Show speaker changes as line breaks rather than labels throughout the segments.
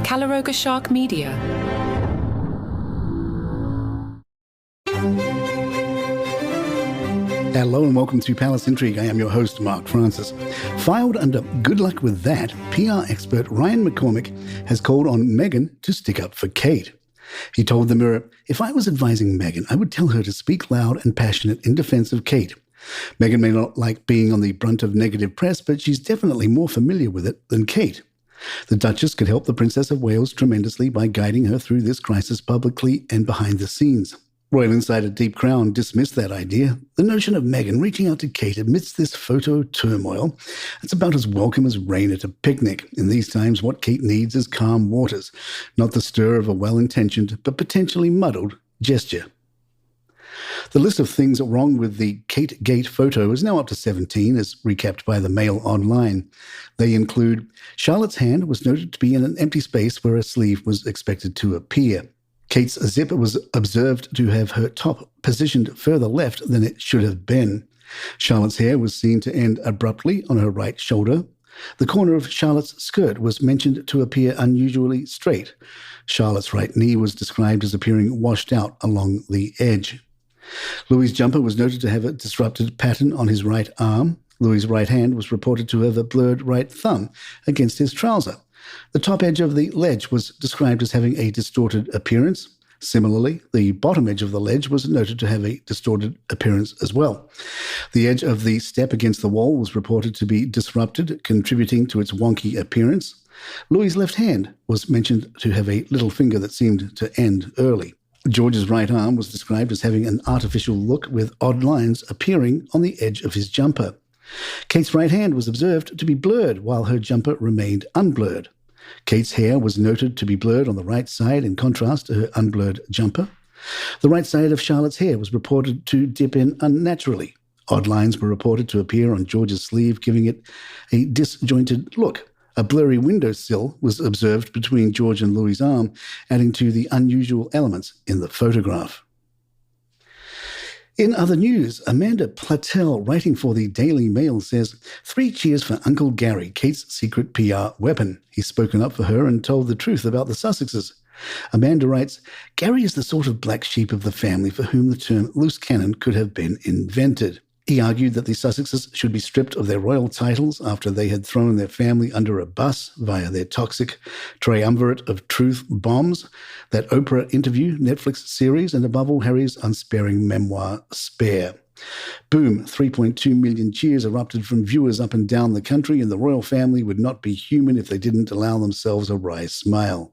Calaroga Shark Media.
Hello and welcome to Palace Intrigue. I am your host, Mark Francis. Filed under good luck with that, PR expert Ryan McCormick has called on Meghan to stick up for Kate. He told the Mirror, "If I was advising Meghan, I would tell her to speak loud and passionate in defense of Kate. Meghan may not like being on the brunt of negative press, but she's definitely more familiar with it than Kate. The Duchess could help the Princess of Wales tremendously by guiding her through this crisis publicly and behind the scenes." Royal insider Deep Crown dismissed that idea. The notion of Meghan reaching out to Kate amidst this photo turmoil, it's about as welcome as rain at a picnic. In these times, what Kate needs is calm waters, not the stir of a well-intentioned but potentially muddled gesture. The list of things wrong with the Kategate photo is now up to 17, as recapped by the Mail Online. They include Charlotte's hand was noted to be in an empty space where a sleeve was expected to appear. Kate's zip was observed to have her top positioned further left than it should have been. Charlotte's hair was seen to end abruptly on her right shoulder. The corner of Charlotte's skirt was mentioned to appear unusually straight. Charlotte's right knee was described as appearing washed out along the edge. Louis's jumper was noted to have a disrupted pattern on his right arm. Louis's right hand was reported to have a blurred right thumb against his trouser. The top edge of the ledge was described as having a distorted appearance. Similarly, the bottom edge of the ledge was noted to have a distorted appearance as well. The edge of the step against the wall was reported to be disrupted, contributing to its wonky appearance. Louis's left hand was mentioned to have a little finger that seemed to end early. George's right arm was described as having an artificial look with odd lines appearing on the edge of his jumper. Kate's right hand was observed to be blurred while her jumper remained unblurred. Kate's hair was noted to be blurred on the right side in contrast to her unblurred jumper. The right side of Charlotte's hair was reported to dip in unnaturally. Odd lines were reported to appear on George's sleeve, giving it a disjointed look. A blurry windowsill was observed between George and Louis's arm, adding to the unusual elements in the photograph. In other news, Amanda Platel, writing for the Daily Mail, says, 3 cheers for Uncle Gary, Kate's secret PR weapon. He's spoken up for her and told the truth about the Sussexes. Amanda writes, Gary is the sort of black sheep of the family for whom the term loose cannon could have been invented. He argued that the Sussexes should be stripped of their royal titles after they had thrown their family under a bus via their toxic triumvirate of truth bombs, that Oprah interview, Netflix series, and above all, Harry's unsparing memoir, Spare. Boom, 3.2 million cheers erupted from viewers up and down the country, and the royal family would not be human if they didn't allow themselves a wry smile.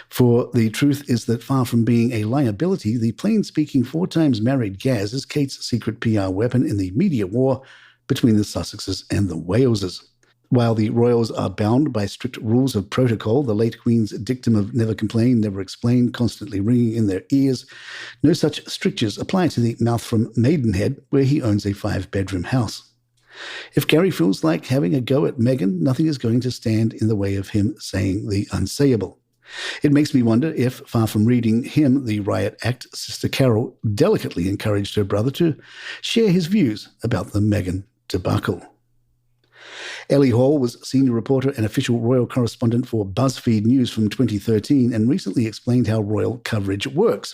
For the truth is that far from being a liability, the plain-speaking 4-times married Gaz is Kate's secret PR weapon in the media war between the Sussexes and the Waleses. While the royals are bound by strict rules of protocol, the late Queen's dictum of never complain, never explain, constantly ringing in their ears, no such strictures apply to the mouth from Maidenhead, where he owns a 5-bedroom house. If Gary feels like having a go at Meghan, nothing is going to stand in the way of him saying the unsayable. It makes me wonder if, far from reading him the riot act, Sister Carol delicately encouraged her brother to share his views about the Meghan debacle. Ellie Hall was senior reporter and official royal correspondent for BuzzFeed News from 2013 and recently explained how royal coverage works.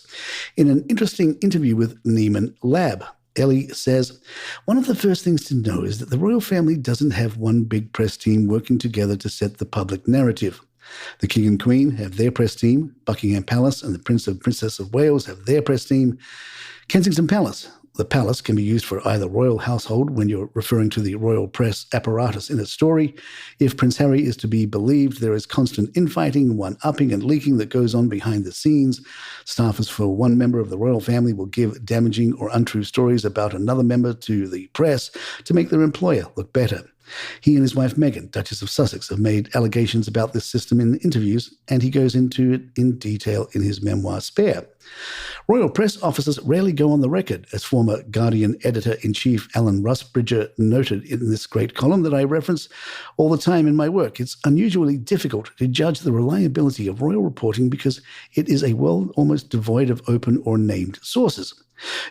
In an interesting interview with Neiman Lab, Ellie says, one of the first things to know is that the royal family doesn't have one big press team working together to set the public narrative. The King and Queen have their press team. Buckingham Palace and the Prince and Princess of Wales have their press team. Kensington Palace. The palace can be used for either royal household when you're referring to the royal press apparatus in a story. If Prince Harry is to be believed, there is constant infighting, one-upping and leaking that goes on behind the scenes. Staffers for one member of the royal family will give damaging or untrue stories about another member to the press to make their employer look better. He and his wife Meghan, Duchess of Sussex, have made allegations about this system in interviews, and he goes into it in detail in his memoir, Spare. Royal press officers rarely go on the record, as former Guardian editor-in-chief Alan Rusbridger noted in this great column that I reference all the time in my work. It's unusually difficult to judge the reliability of royal reporting because it is a world almost devoid of open or named sources.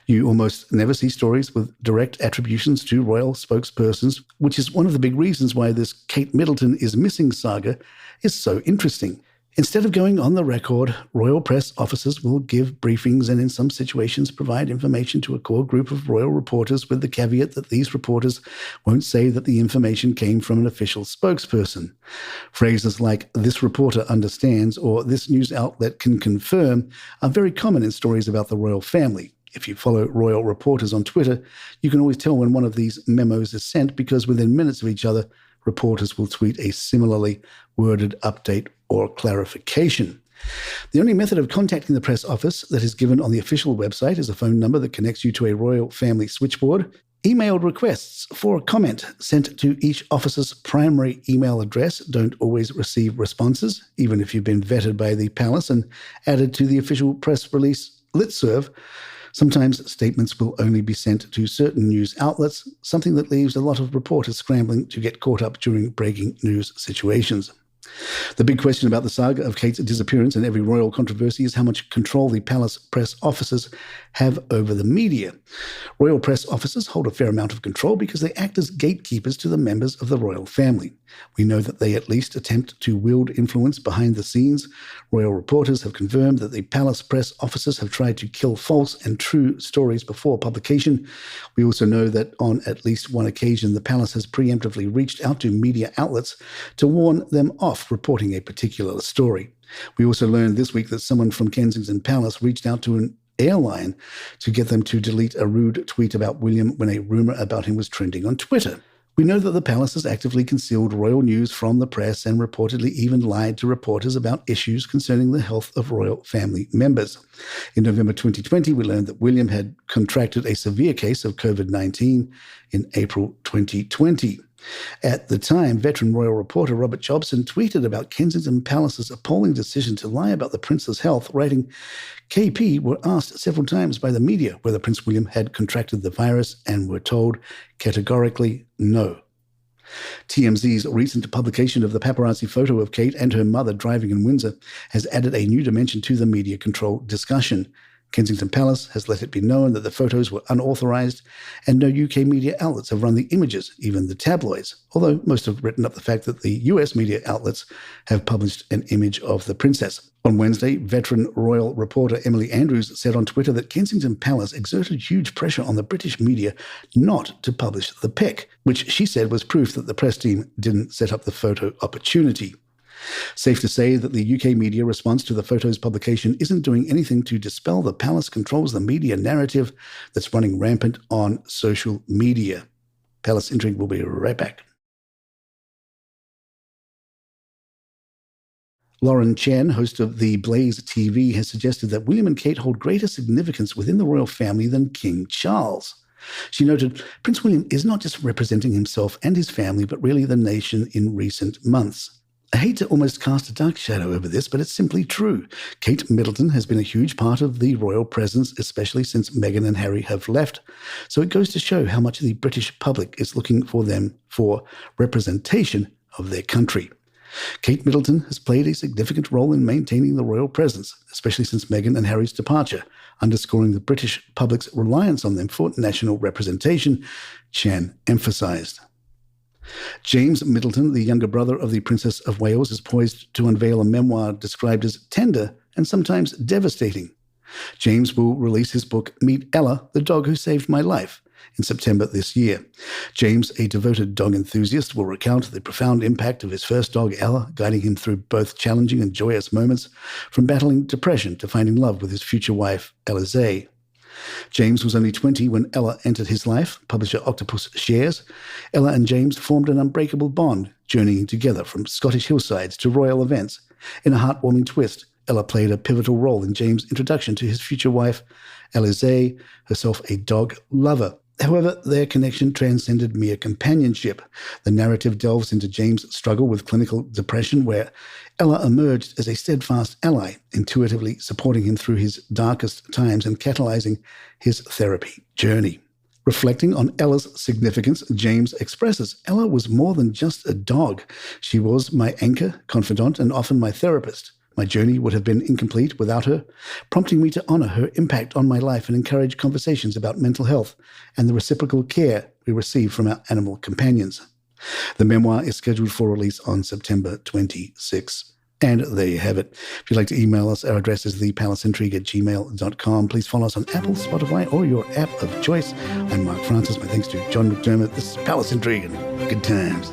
You almost never see stories with direct attributions to royal spokespersons, which is one of the big reasons why this Kate Middleton is missing saga is so interesting. Instead of going on the record, royal press officers will give briefings and in some situations provide information to a core group of royal reporters with the caveat that these reporters won't say that the information came from an official spokesperson. Phrases like "this reporter understands" or "this news outlet can confirm" are very common in stories about the royal family. If you follow royal reporters on Twitter, you can always tell when one of these memos is sent because within minutes of each other, reporters will tweet a similarly worded update or clarification. The only method of contacting the press office that is given on the official website is a phone number that connects you to a royal family switchboard. Emailed requests for comment sent to each officer's primary email address don't always receive responses, even if you've been vetted by the palace and added to the official press release listserv. Sometimes statements will only be sent to certain news outlets, something that leaves a lot of reporters scrambling to get caught up during breaking news situations. The big question about the saga of Kate's disappearance and every royal controversy is how much control the palace press officers have over the media. Royal press officers hold a fair amount of control because they act as gatekeepers to the members of the royal family. We know that they at least attempt to wield influence behind the scenes. Royal reporters have confirmed that the palace press officers have tried to kill false and true stories before publication. We also know that on at least one occasion, the palace has preemptively reached out to media outlets to warn them off reporting a particular story. We also learned this week that someone from Kensington Palace reached out to an airline to get them to delete a rude tweet about William when a rumor about him was trending on Twitter. We know that the palace has actively concealed royal news from the press and reportedly even lied to reporters about issues concerning the health of royal family members. In November 2020, we learned that William had contracted a severe case of COVID-19 in April 2020. At the time, veteran royal reporter Robert Jobson tweeted about Kensington Palace's appalling decision to lie about the prince's health, writing, "KP were asked several times by the media whether Prince William had contracted the virus and were told categorically no." TMZ's recent publication of the paparazzi photo of Kate and her mother driving in Windsor has added a new dimension to the media control discussion. Kensington Palace has let it be known that the photos were unauthorized and no UK media outlets have run the images, even the tabloids, although most have written up the fact that the US media outlets have published an image of the princess. On Wednesday, veteran royal reporter Emily Andrews said on Twitter that Kensington Palace exerted huge pressure on the British media not to publish the pic, which she said was proof that the press team didn't set up the photo opportunity. Safe to say that the UK media response to the photo's publication isn't doing anything to dispel the palace controls the media narrative that's running rampant on social media. Palace Intrigue will be right back. Lauren Chen, host of the Blaze TV, has suggested that William and Kate hold greater significance within the royal family than King Charles. She noted, Prince William is not just representing himself and his family, but really the nation in recent months. I hate to almost cast a dark shadow over this, but it's simply true. Kate Middleton has been a huge part of the royal presence, especially since Meghan and Harry have left. So it goes to show how much the British public is looking for them for representation of their country. Kate Middleton has played a significant role in maintaining the royal presence, especially since Meghan and Harry's departure, underscoring the British public's reliance on them for national representation, Chan emphasized. James Middleton, the younger brother of the Princess of Wales, is poised to unveil a memoir described as tender and sometimes devastating. James will release his book, Meet Ella, the Dog Who Saved My Life, in September this year. James, a devoted dog enthusiast, will recount the profound impact of his first dog, Ella, guiding him through both challenging and joyous moments, from battling depression to finding love with his future wife, Elizée. James was only 20 when Ella entered his life. Publisher Octopus shares. Ella and James formed an unbreakable bond, journeying together from Scottish hillsides to royal events. In a heartwarming twist, Ella played a pivotal role in James' introduction to his future wife, Elizée, herself a dog lover. However, their connection transcended mere companionship. The narrative delves into James' struggle with clinical depression, where Ella emerged as a steadfast ally, intuitively supporting him through his darkest times and catalyzing his therapy journey. Reflecting on Ella's significance, James expresses, Ella was more than just a dog. She was my anchor, confidant, and often my therapist. My journey would have been incomplete without her, prompting me to honor her impact on my life and encourage conversations about mental health and the reciprocal care we receive from our animal companions. The memoir is scheduled for release on September 26. And there you have it. If you'd like to email us, our address is thepalaceintrigue@gmail.com. Please follow us on Apple, Spotify, or your app of choice. I'm Mark Francis. My thanks to John McDermott. This is Palace Intrigue, and good times.